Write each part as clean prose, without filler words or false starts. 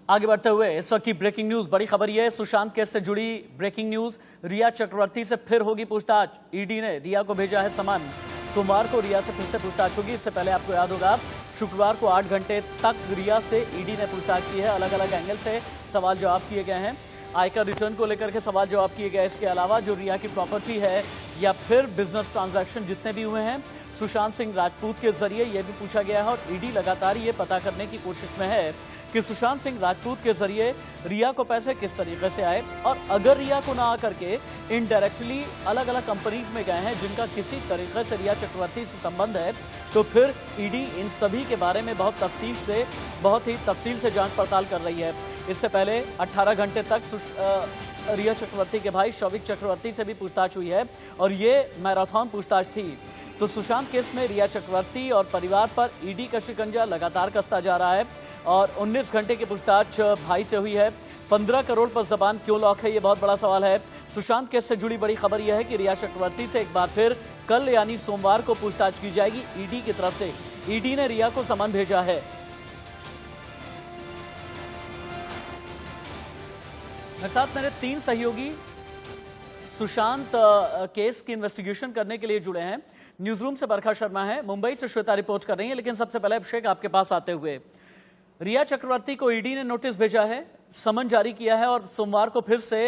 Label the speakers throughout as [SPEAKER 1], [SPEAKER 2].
[SPEAKER 1] आगे बढ़ते हुए इस वक्त की ब्रेकिंग न्यूज, बड़ी खबर यह है, सुशांत केस से जुड़ी ब्रेकिंग न्यूज। रिया चक्रवर्ती से फिर होगी पूछताछ। ईडी ने रिया को भेजा है समन। सोमवार को रिया से फिर से पूछताछ होगी। इससे पहले आपको याद होगा शुक्रवार को 8 घंटे तक रिया से ईडी ने पूछताछ की है। अलग अलग एंगल से सवाल जवाब किए गए हैं। आयकर रिटर्न को लेकर के सवाल जवाब किए गए। इसके अलावा जो रिया की प्रॉपर्टी है या फिर बिजनेस ट्रांजैक्शन जितने भी हुए हैं सुशांत सिंह राजपूत के जरिए, यह भी पूछा गया है। और ईडी लगातार ये पता करने की कोशिश में है कि सुशांत सिंह राजपूत के जरिए रिया को पैसे किस तरीके से आए, और अगर रिया को ना आकर के इनडायरेक्टली अलग अलग कंपनीज में गए हैं जिनका किसी तरीके से रिया चक्रवर्ती से संबंध है, तो फिर ईडी इन सभी के बारे में बहुत ही तफसील से जांच पड़ताल कर रही है। इससे पहले 18 घंटे तक रिया चक्रवर्ती के भाई शौविक चक्रवर्ती से भी पूछताछ हुई है और ये मैराथन पूछताछ थी। तो सुशांत केस में रिया चक्रवर्ती और परिवार पर ईडी का शिकंजा लगातार कसता जा रहा है और 19 घंटे की पूछताछ भाई से हुई है। 15 करोड़ पर जबान क्यों लॉक है, ये बहुत बड़ा सवाल है। सुशांत केस से जुड़ी बड़ी खबर यह है कि रिया चक्रवर्ती से एक बार फिर कल यानी सोमवार को पूछताछ की जाएगी ईडी की तरफ से। ईडी ने रिया को समन भेजा है। मेरे साथ मेरे 3 सहयोगी सुशांत केस की इन्वेस्टिगेशन करने के लिए जुड़े हैं। न्यूज रूम से बरखा शर्मा है, मुंबई से श्वेता रिपोर्ट कर रही है। लेकिन सबसे पहले अभिषेक आपके पास आते हुए, रिया चक्रवर्ती को ईडी ने नोटिस भेजा है, समन जारी किया है और सोमवार को फिर से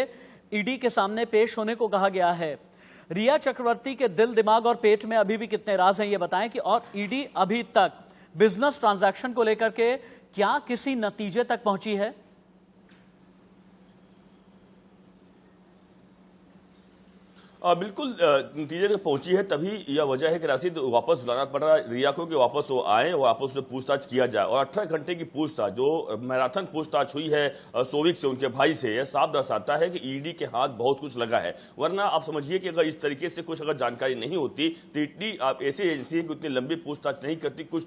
[SPEAKER 1] ईडी के सामने पेश होने को कहा गया है। रिया चक्रवर्ती के दिल, दिमाग और पेट में अभी भी कितने राज हैं ये बताएं कि, और ईडी अभी तक बिजनेस ट्रांजैक्शन को लेकर के क्या किसी नतीजे तक पहुंची है?
[SPEAKER 2] बिल्कुल नतीजे तक पहुंची है, तभी यह वजह है कि राशिद वापस बुलाना पड़ रहा है रिया को कि वापस वो आए और वापस से पूछताछ किया जाए। और 18 घंटे की पूछताछ, जो मैराथन पूछताछ हुई है शौविक से, उनके भाई से, यह साफ दर्शाता है कि ईडी के हाथ बहुत कुछ लगा है। वरना आप समझिए कि अगर इस तरीके से कुछ अगर जानकारी नहीं होती तो ईडी आप ऐसी एजेंसी है कि उतनी लंबी पूछताछ नहीं करती, कुछ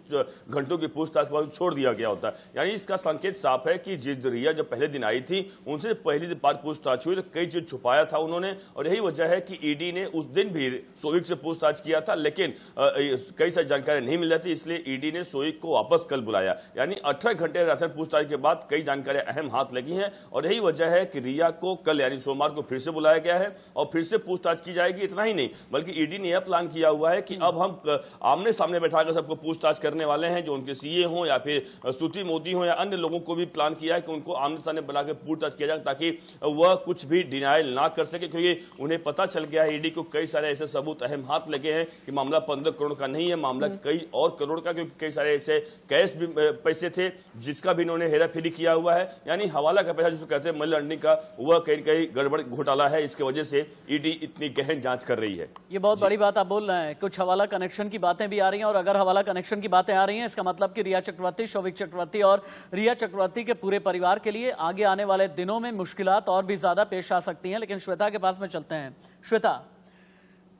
[SPEAKER 2] घंटों की पूछताछ के बाद छोड़ दिया गया होता। यानी इसका संकेत साफ है कि जिस रिया जो पहले दिन आई थी उनसे पहली बार पूछताछ हुई तो कई चीज छुपाया था उन्होंने, और यही वजह है कि ईडी ने उस दिन भी शौविक से पूछताछ किया था, लेकिन कई सारी जानकारी नहीं मिल रही थी, इसलिए ईडी ने शौविक को वापस कल बुलाया। यानी 18 घंटे पूछताछ के बाद कई जानकारियां अहम हाथ लगी हैं और यही वजह है कि रिया को कल यानी सोमवार को फिर से बुलाया गया है और फिर से पूछताछ की जाएगी। इतना ही नहीं बल्कि ईडी ने यह प्लान किया हुआ है कि अब हम आमने सामने बैठाकर सबको पूछताछ करने वाले हैं, जो उनके सीए हों या फिर स्तुति मोदी हो या अन्य लोगों को भी प्लान किया है कि उनको आमने सामने बुलाकर पूछताछ किया जाए ताकि वह कुछ भी डिनायल ना कर सके, क्योंकि उन्हें पता चल गया है ईडी को कई सारे ऐसे सबूत अहम हाथ लगे हैं कि मामला 15 करोड़ का नहीं है, मामला कई और करोड़ का, क्योंकि कई सारे ऐसे कैश भी पैसे थे जिसका भी इन्होंने हेराफेरी किया हुआ है। यानी हवाला का पैसा जिसको कहते हैं मनी लॉन्ड्रिंग का, वह कहीं गड़बड़ घोटाला है। इसकी वजह से ईडी इतनी गहन जांच कर रही है।
[SPEAKER 1] ये बहुत बड़ी बात आप बोल रहे हैं। कुछ हवाला कनेक्शन की बातें भी आ रही हैं, और अगर हवाला कनेक्शन की बातें आ रही हैं इसका मतलब कि रिया चक्रवर्ती, शौविक चक्रवर्ती और रिया चक्रवर्ती के पूरे परिवार के लिए आगे आने वाले दिनों में मुश्किलात और भी ज्यादा पेश आ सकती हैं। लेकिन श्वेता के पास में चलते हैं। श्वेता,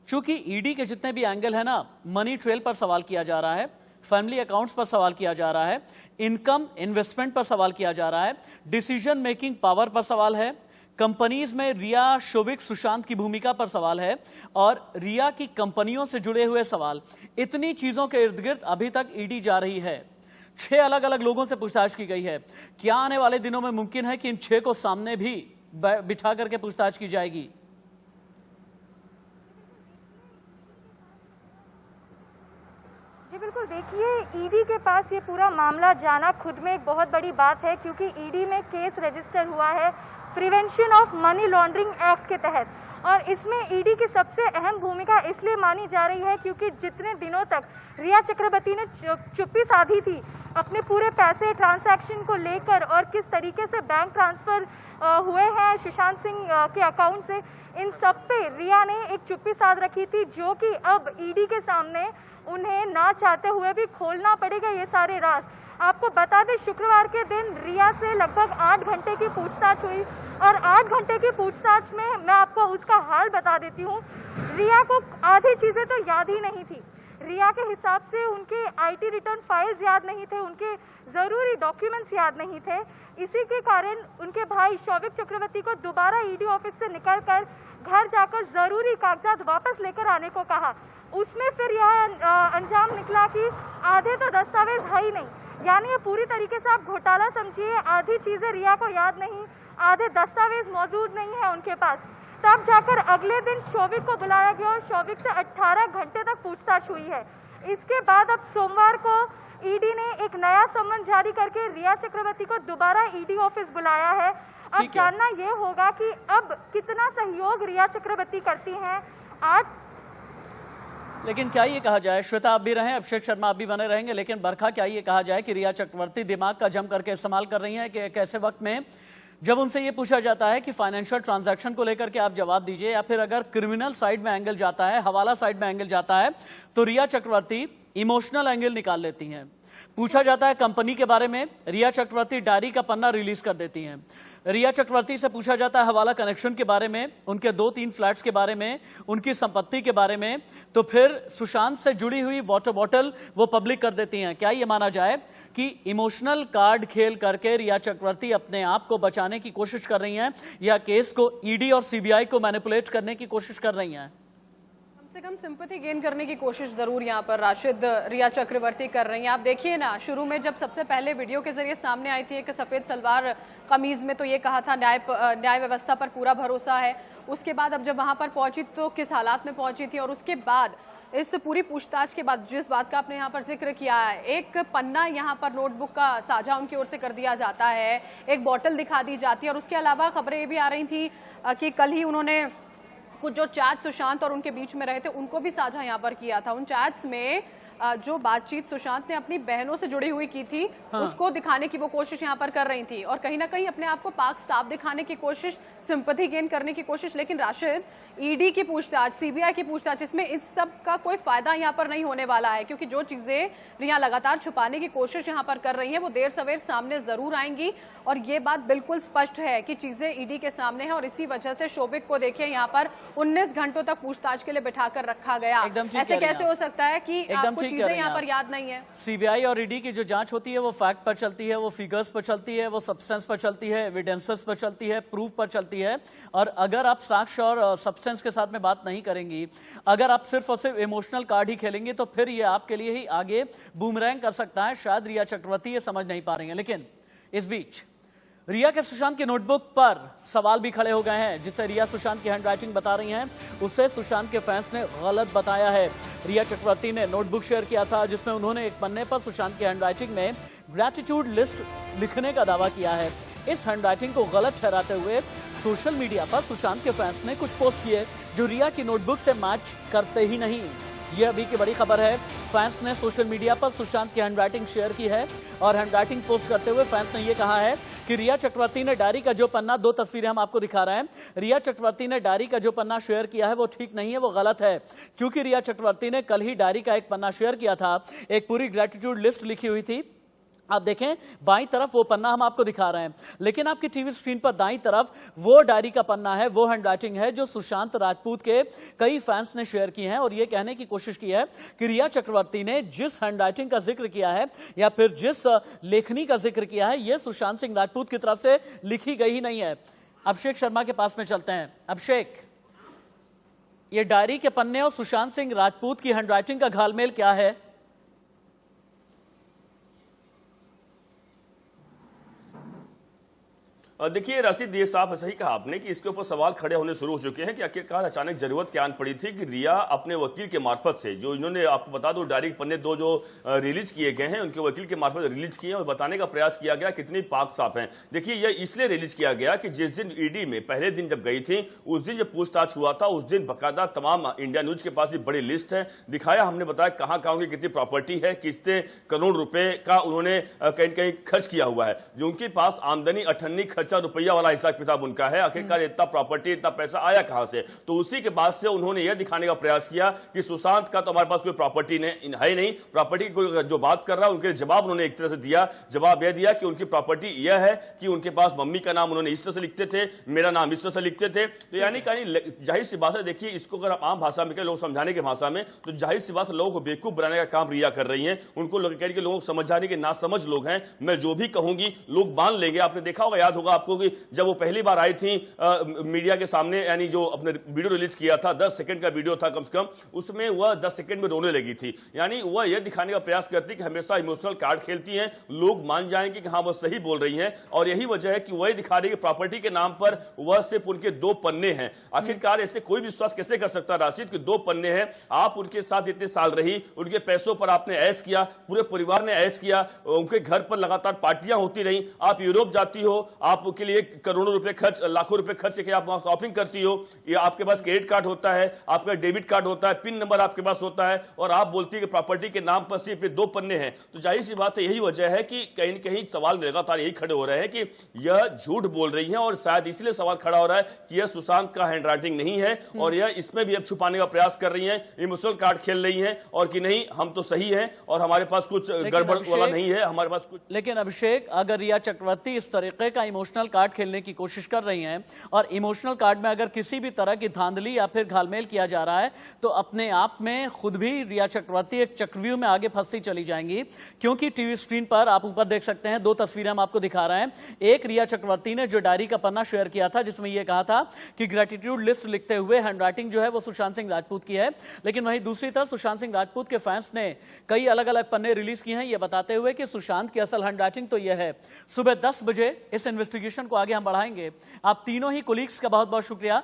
[SPEAKER 1] चूंकि ईडी के जितने भी एंगल है ना, मनी ट्रेल पर सवाल किया जा रहा है, फैमिली अकाउंट्स पर सवाल किया जा रहा है, इनकम इन्वेस्टमेंट पर सवाल किया जा रहा है, डिसीजन मेकिंग पावर पर सवाल है, कंपनीज में रिया, शौविक, सुशांत की भूमिका पर सवाल है और रिया की कंपनियों से जुड़े हुए सवाल। इतनी चीजों के इर्द गिर्द अभी तक ईडी जा रही है। 6 अलग अलग लोगों से पूछताछ की गई है। क्या आने वाले दिनों में मुमकिन है कि इन 6 को सामने भी बिठा करके पूछताछ की जाएगी?
[SPEAKER 3] जी बिल्कुल, देखिए ईडी के पास ये पूरा मामला जाना खुद में एक बहुत बड़ी बात है, क्योंकि ईडी में केस रजिस्टर हुआ है prevention of money laundering act के तहत, और इसमें ईडी की सबसे अहम भूमिका इसलिए मानी जा रही है क्योंकि जितने दिनों तक रिया चक्रवर्ती ने चुप्पी साधी थी अपने पूरे पैसे ट्रांजैक्शन को लेकर और किस तरीके से बैंक ट्रांसफर हुए हैं सुशांत सिंह के अकाउंट से, इन सब पे रिया ने एक चुप्पी साध रखी थी, जो कि अब ईडी के सामने उन्हें ना चाहते हुए भी खोलना पड़ेगा ये सारे राज। आपको बता दें, शुक्रवार के दिन रिया से लगभग 8 घंटे की पूछताछ हुई और 8 घंटे की पूछताछ में मैं आपको उसका हाल बता देती हूँ। रिया को आधी चीजें तो याद ही नहीं थी। रिया के हिसाब से उनके आईटी रिटर्न फाइल्स याद नहीं थे, उनके जरूरी डॉक्यूमेंट्स याद नहीं थे। इसी के कारण उनके भाई शौविक चक्रवर्ती को दोबारा ईडी ऑफिस से निकलकर घर जाकर जरूरी कागजात वापस लेकर आने को कहा। उसमें फिर यह अंजाम निकला कि आधे तो दस्तावेज है ही नहीं। यानी ये पूरी तरीके से आप घोटाला समझिए। आधी चीजें रिया को याद नहीं, आधे दस्तावेज मौजूद नहीं है उनके पास। तब जाकर अगले दिन शोविक को बुलाया गया और शोविक से 18 घंटे तक पूछताछ हुई है। इसके बाद अब सोमवार को ईडी ने एक नया सम्मन जारी करके रिया चक्रवर्ती को दोबारा ईडी ऑफिस बुलाया है। अब जानना ये होगा कि अब कितना सहयोग रिया चक्रवर्ती करती हैं।
[SPEAKER 1] लेकिन क्या ये कहा जाए, श्वेता आप भी रहें, अभिषेक शर्मा आप भी बने रहेंगे, लेकिन बरखा क्या ये कहा जाए कि रिया चक्रवर्ती दिमाग का जम करके इस्तेमाल कर रही हैं कि एक ऐसे वक्त में जब उनसे ये पूछा जाता है कि फाइनेंशियल ट्रांजैक्शन को लेकर के आप जवाब दीजिए, या फिर अगर क्रिमिनल साइड में एंगल जाता है, हवाला साइड में एंगल जाता है, तो रिया चक्रवर्ती इमोशनल एंगल निकाल लेती हैं। पूछा जाता है कंपनी के बारे में, रिया चक्रवर्ती डायरी का पन्ना रिलीज कर देती हैं। रिया चक्रवर्ती से पूछा जाता है हवाला कनेक्शन के बारे में, उनके 2-3 फ्लैट्स के बारे में, उनकी संपत्ति के बारे में, तो फिर सुशांत से जुड़ी हुई वाटर बॉटल वो पब्लिक कर देती हैं। क्या ये माना जाए कि इमोशनल कार्ड खेल करके रिया चक्रवर्ती अपने आप को बचाने की कोशिश कर रही हैं, या केस को ईडी और सीबीआई को मैनिपुलेट करने की कोशिश कर रही हैं?
[SPEAKER 4] कम से कम सिंपैथी गेन करने की कोशिश जरूर यहाँ पर राशिद रिया चक्रवर्ती कर रही हैं। आप देखिए ना, शुरू में जब सबसे पहले वीडियो के जरिए सामने आई थी एक सफेद सलवार कमीज में, तो ये कहा था न्याय व्यवस्था पर पूरा भरोसा है। उसके बाद अब जब वहां पर पहुंची तो किस हालात में पहुंची थी, और उसके बाद इस पूरी पूछताछ के बाद जिस बात का आपने यहाँ पर जिक्र किया है, एक पन्ना यहाँ पर नोटबुक का साझा उनकी ओर से कर दिया जाता है, एक बॉटल दिखा दी जाती है, और उसके अलावा खबरें ये भी आ रही थी कि कल ही उन्होंने कुछ जो चैट सुशांत और उनके बीच में रहे थे उनको भी साझा यहाँ पर किया था। उन चैट्स में जो बातचीत सुशांत ने अपनी बहनों से जुड़ी हुई की थी, उसको दिखाने की वो कोशिश यहाँ पर कर रही थी, और कहीं ना कहीं अपने आप को पाक साफ दिखाने की कोशिश, सिंपैथी गेन करने की कोशिश। लेकिन राशिद, ईडी की पूछताछ, सीबीआई की पूछताछ, इसमें इस सब का कोई फायदा यहाँ पर नहीं होने वाला है, क्योंकि जो चीजें रिया लगातार छुपाने की कोशिश यहाँ पर कर रही है वो देर सवेर सामने जरूर आएंगी। और ये बात बिल्कुल स्पष्ट है कि चीजें ईडी के सामने है, और इसी वजह से शोभिक को देखिए यहाँ पर 19 घंटों तक पूछताछ के लिए बिठाकर रखा गया। ऐसे कैसे हो सकता है कि आपको चीजें यहाँ पर याद नहीं है?
[SPEAKER 1] सीबीआई और ईडी की जो जांच होती है वो फैक्ट पर चलती है, वो फिगर्स पर चलती है, वो सब्सटेंस पर चलती है, एविडेंसेस पर चलती है, प्रूफ पर चलती है। और अगर आप साक्ष्य और सब्सटेंस के साथ में बात नहीं करेंगी, अगर आप सिर्फ और सिर्फ इमोशनल कार्ड ही खेलेंगे, तो फिर ये आपके लिए ही आगे बूमरैंग कर सकता है। शायद रिया चक्रवर्ती ये समझ नहीं पा रही है। लेकिन इस बीच रिया के सुशांत की नोटबुक पर सवाल भी खड़े हो गए हैं। जिसे रिया सुशांत की हैंडराइटिंग बता रही हैं, उसे सुशांत के फैंस ने गलत बताया है। रिया चक्रवर्ती ने नोटबुक शेयर किया था जिसमें उन्होंने एक पन्ने पर सुशांत की हैंडराइटिंग में ग्रैटिट्यूड लिस्ट लिखने का दावा किया है। इस हैंडराइटिंग को गलत ठहराते हुए सोशल मीडिया पर सुशांत के फैंस ने कुछ पोस्ट किए जो रिया की नोटबुक से मैच करते ही नहीं। यह अभी की बड़ी खबर है। फैंस ने सोशल मीडिया पर सुशांत की हैंडराइटिंग शेयर की है, और हैंडराइटिंग पोस्ट करते हुए फैंस ने यह कहा है कि रिया चक्रवर्ती ने डायरी का जो पन्ना, 2 तस्वीरें हम आपको दिखा रहे हैं, रिया चक्रवर्ती ने डायरी का जो पन्ना शेयर किया है वो ठीक नहीं है, वो गलत है। क्योंकि रिया चक्रवर्ती ने कल ही डायरी का एक पन्ना शेयर किया था, एक पूरी ग्रेटिट्यूड लिस्ट लिखी हुई थी। आप देखें बाईं तरफ वो पन्ना हम आपको दिखा रहे हैं, लेकिन आपकी टीवी स्क्रीन पर दाईं तरफ वो डायरी का पन्ना है, वो हैंडराइटिंग है जो सुशांत राजपूत के कई फैंस ने शेयर की है, और ये कहने की कोशिश की है कि रिया चक्रवर्ती ने जिस हैंडराइटिंग का जिक्र किया है या फिर जिस लेखनी का जिक्र किया है, ये सुशांत सिंह राजपूत की तरफ से लिखी गई ही नहीं है। अभिषेक शर्मा के पास में चलते हैं। अभिषेक, ये डायरी के पन्ने और सुशांत सिंह राजपूत की हैंडराइटिंग का घालमेल क्या है?
[SPEAKER 2] देखिए राशिद, ये साफ सही कहा आपने कि इसके ऊपर सवाल खड़े होने शुरू हो चुके हैं कि आखिरकार अचानक जरूरत क्या आन पड़ी थी कि रिया अपने वकील के मार्फत से, जो इन्होंने आपको बता दो डायरी के पन्ने 2 जो रिलीज किए गए हैं उनके वकील के मार्फत रिलीज किए और बताने का प्रयास किया गया कितनी पाक साफ है। देखिए यह इसलिए रिलीज किया गया कि जिस दिन ईडी में पहले दिन जब गई थी उस दिन जब पूछताछ हुआ था, उस दिन बाकायदा तमाम इंडिया न्यूज के पास भी बड़ी लिस्ट है, दिखाया हमने, बताया कहां कहां की कितनी प्रॉपर्टी है, कितने करोड़ रुपए का उन्होंने कहीं कहीं खर्च किया हुआ है, जो उनके पास आमदनी अठन्नी खर्चा रुपया वाला हिसाब किताब उनका है। आखिरकार इतना प्रॉपर्टी, इतना पैसा आया कहां से? तो उसी के बाद से उन्होंने यह दिखाने का प्रयास किया कि सुशांत का तो हमारे पास कोई प्रॉपर्टी है नहीं, प्रॉपर्टी कोई जो बात कर रहा है उनके जवाब उन्होंने एक तरह से दिया। जवाब यह दिया कि उनकी प्रॉपर्टी यह है कि उनके पास मम्मी का नाम उन्होंने इस तरह से लिखते थे, मेरा नाम इस तरह से लिखते थे। तो यानी जाहिर सी बात है, देखिए इसको अगर आम भाषा में लोग समझाने की भाषा में, तो जाहिर सी बात लोगों को बेवकूफ बनाने का काम रिया कर रही है। उनको लोग समझ जाने के ना समझ लोग हैं, मैं जो भी कहूंगी लोग मान लेंगे। आपने देखा होगा, याद होगा आपको कि जब वो पहली बार आई थी मीडिया के सामने, यानी जो अपने वीडियो रिलीज किया था, 10 सेकंड का वीडियो था कम से कम, उसमें वह 10 सेकंड में रोने लगी थी। यानी वह यह दिखाने का प्रयास करती कि हमेशा इमोशनल कार्ड खेलती हैं, लोग मान जाएंगे कि हाँ वह सही बोल रही हैं, और यही वजह है कि वह दिखा रही है प्रॉपर्टी के नाम पर वह सिर्फ उनके 2 पन्ने हैं। आखिरकार ऐसे कोई विश्वास कैसे कर सकता राशिद कि 2 पन्ने हैं, आप उनके साथ इतने साल रही, उनके पैसों पर आपने ऐश किया, पूरे परिवार ने ऐश किया, उनके घर पर लगातार पार्टियां होती रही, आप यूरोप जाती हो, आपके लिए करोड़ों रुपए खर्च, लाखों रुपए खर्च करके आप वहां शॉपिंग करती हो, ये आपके पास क्रेडिट कार्ड होता है, आपका डेबिट कार्ड होता है, पिन नंबर आपके पास होता है, और आप बोलती है कि प्रॉपर्टी के नाम पर सिर्फ 2 पन्ने हैं। तो जाहिर सी बात है, यही वजह है कि कहीं न कहीं सवाल लगातार यही खड़े हो रहे हैं कि यह झूठ बोल रही है, और शायद इसलिए सवाल खड़ा हो रहा है कि यह सुशांत का हैंडराइटिंग नहीं है, और यह इसमें भी अब छुपाने का प्रयास कर रही है, इमोशनल कार्ड खेल रही है, और कि नहीं हम तो सही हैं और हमारे पास कुछ गड़बड़ वाला नहीं है, हमारे पास कुछ।
[SPEAKER 1] लेकिन अभिषेक, अगर रिया चक्रवर्ती इस तरीके का इमोशनल कार्ड खेलने की कोशिश कर रही हैं, और इमोशनल कार्ड में अगर किसी भी तरह की धांधली या फिर घालमेल किया जा रहा है, तो अपने आप में खुद भी रिया चक्रवर्ती एक चक्रव्यूह में आगे फंसती चली जाएंगी। क्योंकि टीवी स्क्रीन पर आप ऊपर देख सकते हैं, 2 तस्वीरें हम आपको दिखा रहे हैं। एक रिया चक्रवर्ती ने जो डायरी का पन्ना शेयर किया था, जिसमें यह कहा था कि ग्रेटिट्यूड लिस्ट लिखते हुए हैंडराइटिंग जो है वो सुशांत सिंह राजपूत की है। लेकिन वहीं दूसरी तरफ सुशांत सिंह राजपूत के फैंस ने कई अलग अलग पन्ने रिलीज किए हैं, यह बताते हुए कि सुशांत की असल हैंडराइटिंग तो यह है। सुबह 10 बजे इस इन्वेस्टिगेशन को आगे हम बढ़ाएंगे। आप तीनों ही कोलीग्स का बहुत बहुत शुक्रिया।